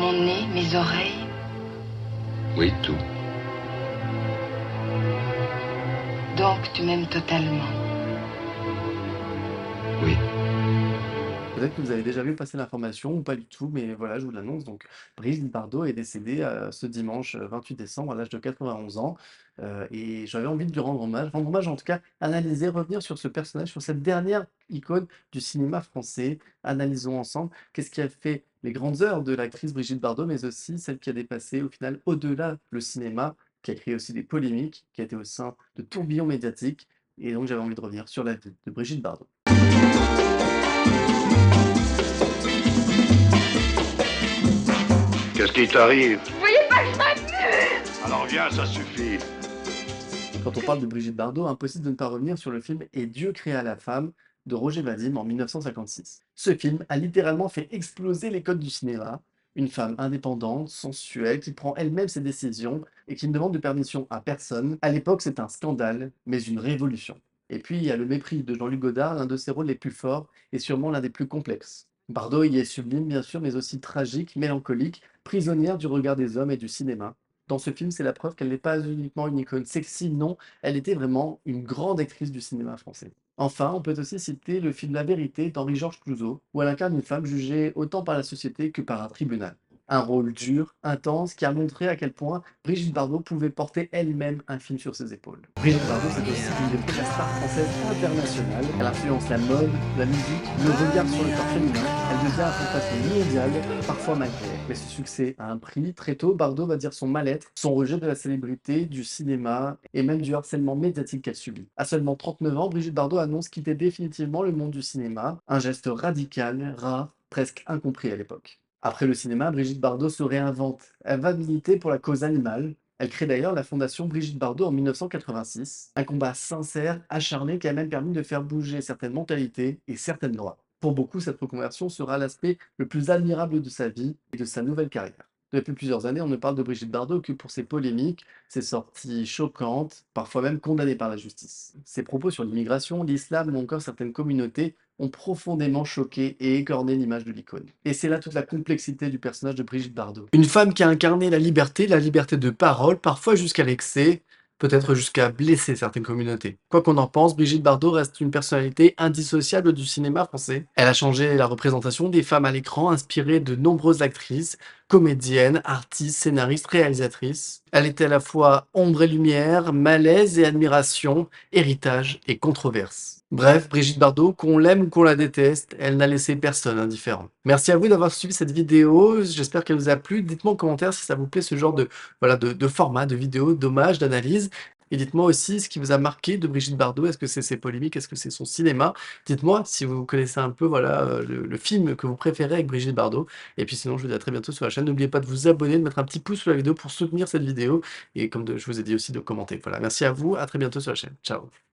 Mon nez, mes oreilles. Oui, tout. Donc tu m'aimes totalement. Oui. Peut-être que vous avez déjà vu passer l'information ou pas du tout, mais voilà, je vous l'annonce. Donc, Brigitte Bardot est décédée ce dimanche 28 décembre à l'âge de 91 ans. Et j'avais envie de lui rendre hommage en tout cas, analyser, revenir sur ce personnage, sur cette dernière icône du cinéma français. Analysons ensemble qu'est-ce qui a fait les grandes heures de l'actrice Brigitte Bardot, mais aussi celle qui a dépassé au final au-delà le cinéma, qui a créé aussi des polémiques, qui a été au sein de tourbillons médiatiques. Et donc, j'avais envie de revenir sur la vie de Brigitte Bardot. Qu'est-ce qui t'arrive? Vous voyez pas que je m'amuse? Alors viens, ça suffit. Quand on parle de Brigitte Bardot, impossible de ne pas revenir sur le film Et Dieu créa la femme de Roger Vadim en 1956. Ce film a littéralement fait exploser les codes du cinéma. Une femme indépendante, sensuelle, qui prend elle-même ses décisions et qui ne demande de permission à personne. À l'époque, c'est un scandale, mais une révolution. Et puis, il y a Le Mépris de Jean-Luc Godard, l'un de ses rôles les plus forts et sûrement l'un des plus complexes. Bardot y est sublime, bien sûr, mais aussi tragique, mélancolique, prisonnière du regard des hommes et du cinéma. Dans ce film, c'est la preuve qu'elle n'est pas uniquement une icône sexy, non, elle était vraiment une grande actrice du cinéma français. Enfin, on peut aussi citer le film La Vérité d'Henri-Georges Clouzot, où elle incarne une femme jugée autant par la société que par un tribunal. Un rôle dur, intense, qui a montré à quel point Brigitte Bardot pouvait porter elle-même un film sur ses épaules. Brigitte Bardot, c'est aussi une des premières stars françaises internationales. Elle influence la mode, la musique, le regard sur le corps féminin. Elle devient un fantasme mondial, parfois malgré elle. Mais ce succès a un prix. Très tôt, Bardot va dire son mal-être, son rejet de la célébrité, du cinéma et même du harcèlement médiatique qu'elle subit. À seulement 39 ans, Brigitte Bardot annonce quitter définitivement le monde du cinéma, un geste radical, rare, presque incompris à l'époque. Après le cinéma, Brigitte Bardot se réinvente. Elle va militer pour la cause animale. Elle crée d'ailleurs la fondation Brigitte Bardot en 1986. Un combat sincère, acharné, qui a même permis de faire bouger certaines mentalités et certaines lois. Pour beaucoup, cette reconversion sera l'aspect le plus admirable de sa vie et de sa nouvelle carrière. Depuis plusieurs années, on ne parle de Brigitte Bardot que pour ses polémiques, ses sorties choquantes, parfois même condamnées par la justice. Ses propos sur l'immigration, l'islam ou encore certaines communautés ont profondément choqué et écorné l'image de l'icône. Et c'est là toute la complexité du personnage de Brigitte Bardot. Une femme qui a incarné la liberté de parole, parfois jusqu'à l'excès, peut-être jusqu'à blesser certaines communautés. Quoi qu'on en pense, Brigitte Bardot reste une personnalité indissociable du cinéma français. Elle a changé la représentation des femmes à l'écran, inspiré de nombreuses actrices, comédiennes, artistes, scénaristes, réalisatrices. Elle était à la fois ombre et lumière, malaise et admiration, héritage et controverse. Bref, Brigitte Bardot, qu'on l'aime ou qu'on la déteste, elle n'a laissé personne indifférent. Merci à vous d'avoir suivi cette vidéo, j'espère qu'elle vous a plu. Dites-moi en commentaire si ça vous plaît ce genre de format, de vidéo, d'hommage, d'analyse. Et dites-moi aussi ce qui vous a marqué de Brigitte Bardot. Est-ce que c'est ses polémiques? Est-ce que c'est son cinéma? Dites-moi si vous connaissez un peu le film que vous préférez avec Brigitte Bardot. Et puis sinon, je vous dis à très bientôt sur la chaîne. N'oubliez pas de vous abonner, de mettre un petit pouce sous la vidéo pour soutenir cette vidéo. Et comme je vous ai dit aussi, de commenter. Voilà, merci à vous, à très bientôt sur la chaîne. Ciao.